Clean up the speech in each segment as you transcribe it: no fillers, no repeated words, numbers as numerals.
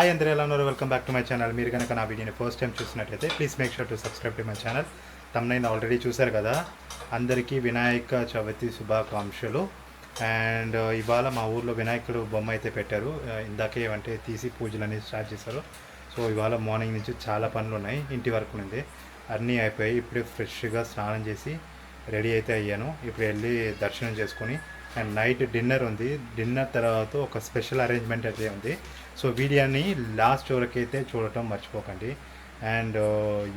Hi అందరూ ఎలా ఉన్నారు? Welcome back to my channel. మీరు కనుక నా వీడియోని ఫస్ట్ టైం చూసినట్లయితే please make sure to subscribe to my channel. తమ్నైన్ ఆల్రెడీ చూశారు కదా. అందరికీ వినాయక చవితి శుభాకాంక్షలు. అండ్ ఇవాళ మా ఊర్లో వినాయకుడు బొమ్మ అయితే పెట్టారు. ఇందాకే అంటే తీసి పూజలు అనేది స్టార్ట్ చేశారు. సో ఇవాళ మార్నింగ్ నుంచి చాలా పనులు ఉన్నాయి, ఇంటి వరకు ఉంది, అన్నీ అయిపోయాయి. ఇప్పుడే ఫ్రెష్గా స్నానం చేసి రెడీ అయితే అయ్యాను. ఇప్పుడు వెళ్ళి దర్శనం చేసుకొని అండ్ నైట్ డిన్నర్ ఉంది. డిన్నర్ తర్వాత ఒక స్పెషల్ అరేంజ్మెంట్ అయితే ఉంది. సో వీడియోని లాస్ట్ వరకు అయితే చూడటం మర్చిపోకండి. అండ్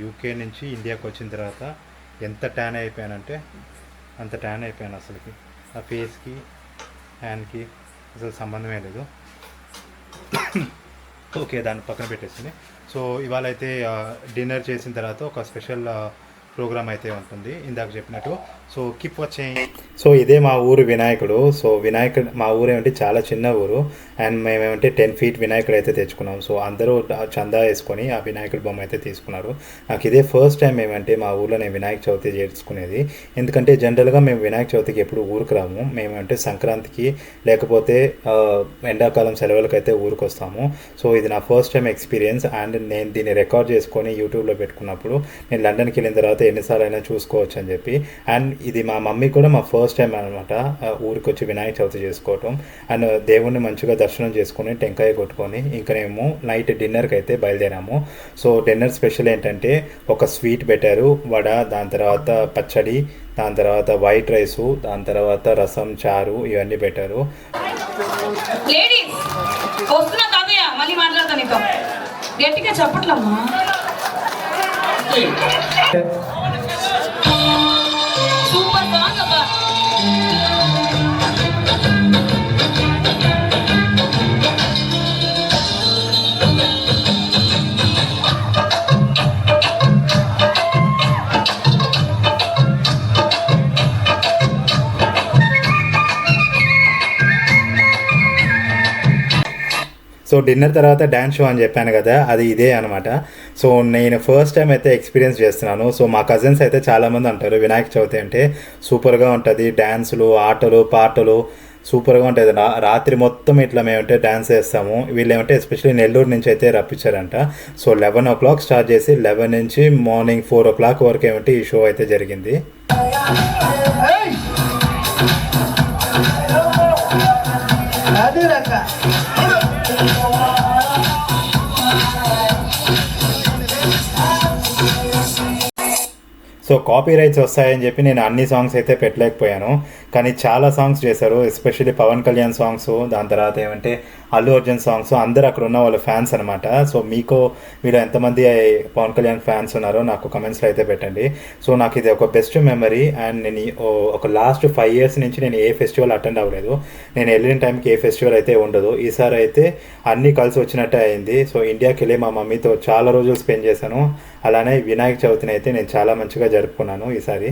యూకే నుంచి ఇండియాకి వచ్చిన తర్వాత ఎంత ట్యాన్ అయిపోయానంటే అంత ట్యాన్ అయిపోయాను. అసలుకి ఆ ఫేస్కి హ్యాండ్కి అసలు సంబంధమే లేదు. ఓకే, దాన్ని పక్కన పెట్టేసింది. సో ఇవాళ అయితే డిన్నర్ చేసిన తర్వాత ఒక స్పెషల్ ప్రోగ్రామ్ అయితే ఉంటుంది ఇందాక చెప్పినట్టు. So keep watching. సో ఇదే మా ఊరు వినాయకుడు. సో వినాయకుడు మా ఊరు ఏమంటే చాలా చిన్న ఊరు. అండ్ మేమేమంటే 10 feet వినాయకుడు అయితే తెచ్చుకున్నాం. సో అందరూ చందా వేసుకొని ఆ వినాయకుడి బొమ్మ అయితే తీసుకున్నారు. నాకు ఇదే ఫస్ట్ టైం ఏమంటే మా ఊర్లో నేను వినాయక చవితి చేసుకునేది. ఎందుకంటే జనరల్గా మేము వినాయక చవితికి ఎప్పుడు ఊరికి రాము. మేమంటే సంక్రాంతికి లేకపోతే ఎండాకాలం సెలవులకు అయితే ఊరికి వస్తాము. సో ఇది నా ఫస్ట్ టైం ఎక్స్పీరియన్స్. అండ్ నేను దీన్ని రికార్డ్ చేసుకొని యూట్యూబ్లో పెట్టుకున్నప్పుడు నేను లండన్కి వెళ్ళిన తర్వాత ఎన్నిసార్లు అయినా చూసుకోవచ్చు అని చెప్పి. అండ్ ఇది మా మమ్మీ కూడా మా ఫస్ట్ టైం అనమాట ఊరికి వచ్చి వినాయక చవితి చేసుకోవటం. అండ్ దేవుణ్ణి మంచిగా దర్శనం చేసుకొని టెంకాయ కొట్టుకొని ఇంకా మేము నైట్ డిన్నర్కి అయితే బయలుదేరాము. సో డిన్నర్ స్పెషల్ ఏంటంటే ఒక స్వీట్ పెట్టారు, వడ, దాని తర్వాత పచ్చడి, దాని తర్వాత వైట్ రైసు, దాని తర్వాత రసం, చారు, ఇవన్నీ పెట్టారు. గట్టిగా చెప్పట్లమ్మా. సూపర్ సాంగ్ అబ్బా. సో డిన్నర్ తర్వాత డ్యాన్స్ షో అని చెప్పాను కదా, అది ఇదే అనమాట. సో నేను ఫస్ట్ టైం అయితే ఎక్స్పీరియన్స్ చేస్తున్నాను. సో మా కజిన్స్ అయితే చాలామంది అంటారు వినాయక చవితి అంటే సూపర్గా ఉంటుంది, డ్యాన్సులు, ఆటలు, పాటలు సూపర్గా ఉంటుంది. రాత్రి మొత్తం ఇట్లా మేమంటే డ్యాన్స్ చేస్తాము. వీళ్ళు ఏమంటే ఎస్పెషల్లీ నెల్లూరు నుంచి అయితే రప్పించారంట. సో 11 o'clock స్టార్ట్ చేసి 11 నుంచి మార్నింగ్ 4 o'clock వరకు ఏమంటే ఈ షో అయితే జరిగింది. సో కాపీ రైట్స్ వస్తాయని చెప్పి నేను అన్ని సాంగ్స్ అయితే పెట్టలేకపోయాను, కానీ చాలా సాంగ్స్ చేశారు. ఎస్పెషల్లీ పవన్ కళ్యాణ్ సాంగ్స్, దాని తర్వాత ఏమంటే అల్లు అర్జున్ సాంగ్స్. అందరూ అక్కడ ఉన్న వాళ్ళ ఫ్యాన్స్ అనమాట. సో మీరు ఎంతమంది పవన్ కళ్యాణ్ ఫ్యాన్స్ ఉన్నారో నాకు కమెంట్స్లో అయితే పెట్టండి. సో నాకు ఇది ఒక బెస్ట్ మెమరీ. అండ్ నేను ఒక లాస్ట్ 5 years నుంచి నేను ఏ ఫెస్టివల్ అటెండ్ అవ్వలేదు. నేను వెళ్ళిన టైంకి ఏ ఫెస్టివల్ అయితే ఉండదు. ఈసారి అయితే అన్నీ కలిసి వచ్చినట్టే అయింది. సో ఇండియాకి వెళ్ళి మా మమ్మీతో చాలా రోజులు స్పెండ్ చేశాను. అలానే వినాయక చవితిని అయితే నేను చాలా మంచిగా జరుపుకున్నాను ఈసారి.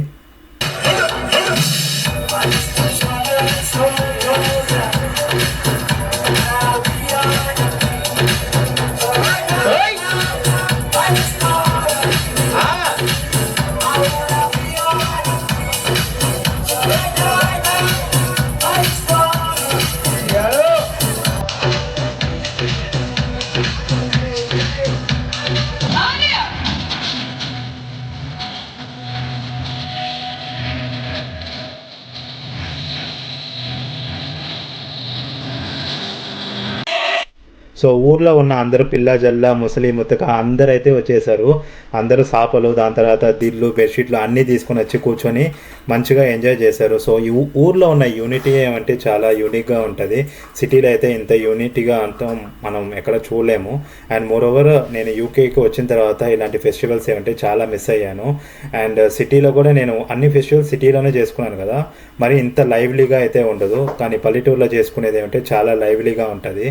సో ఊర్లో ఉన్న అందరూ పిల్ల జల్ల ముసలి ముత్తక అందరూ అయితే వచ్చేసారు. అందరూ సాపలు, దాని తర్వాత దిళ్ళు, బెడ్షీట్లు అన్నీ తీసుకొని వచ్చి కూర్చొని మంచిగా ఎంజాయ్ చేశారు. సో ఈ ఊర్లో ఉన్న యూనిటీ ఏమంటే చాలా యూనిక్గా ఉంటుంది. సిటీలో అయితే ఇంత యూనిటీగా అంతా మనం ఎక్కడ చూడలేము. అండ్ మోరోవర్ నేను యూకేకి వచ్చిన తర్వాత ఇలాంటి ఫెస్టివల్స్ ఏమంటే చాలా మిస్ అయ్యాను. అండ్ సిటీలో కూడా నేను అన్ని ఫెస్టివల్స్ సిటీలోనే చేసుకున్నాను కదా, మరి ఇంత లైవ్లీగా అయితే ఉండదు. కానీ పల్లెటూరులో చేసుకునేది ఏమంటే చాలా లైవ్లీగా ఉంటుంది.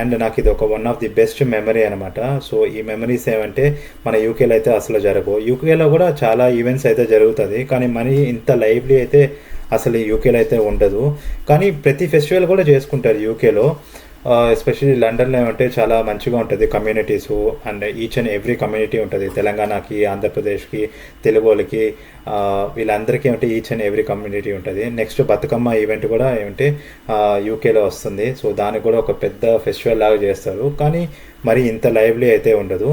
అండ్ నాకు ఇది ఒక one of the best memory అనమాట. సో ఈ మెమరీస్ ఏమంటే మన యూకేలో అయితే అసలు జరగవు. యూకేలో కూడా చాలా ఈవెంట్స్ అయితే జరుగుతుంది, కానీ మరి ఇంత లైవ్లీ అయితే అసలు యూకేలో అయితే ఉండదు. కానీ ప్రతి ఫెస్టివల్ కూడా చేసుకుంటారు యూకేలో. ఎస్పెషల్లీ లండన్లో ఏమంటే చాలా మంచిగా ఉంటుంది communities, and each and every community ఉంటుంది. తెలంగాణకి, ఆంధ్రప్రదేశ్కి, తెలుగు వాళ్ళకి, వీళ్ళందరికీ ఏమంటే ఈచ్ అండ్ ఎవ్రీ కమ్యూనిటీ ఉంటుంది. నెక్స్ట్ బతుకమ్మ ఈవెంట్ కూడా ఏమంటే యూకేలో వస్తుంది. సో దానికి కూడా ఒక పెద్ద ఫెస్టివల్ లాగా చేస్తారు, కానీ మరి ఇంత లైవ్లీ అయితే ఉండదు.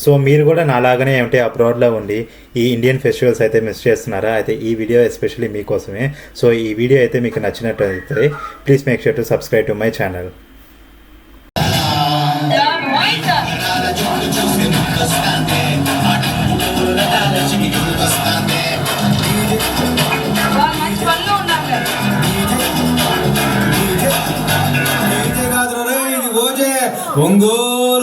సో మీరు కూడా నాలాగానే ఏమిటి అబ్రాడ్లో ఉండి ఈ ఇండియన్ ఫెస్టివల్స్ అయితే మిస్ చేస్తున్నారా? అయితే ఈ వీడియో ఎస్పెషల్లీ మీకోసమే. సో ఈ వీడియో అయితే మీకు నచ్చినట్లయితే please make sure to subscribe to my channel. మంచి పనిలో ఉన్నారు. ఒంగోలు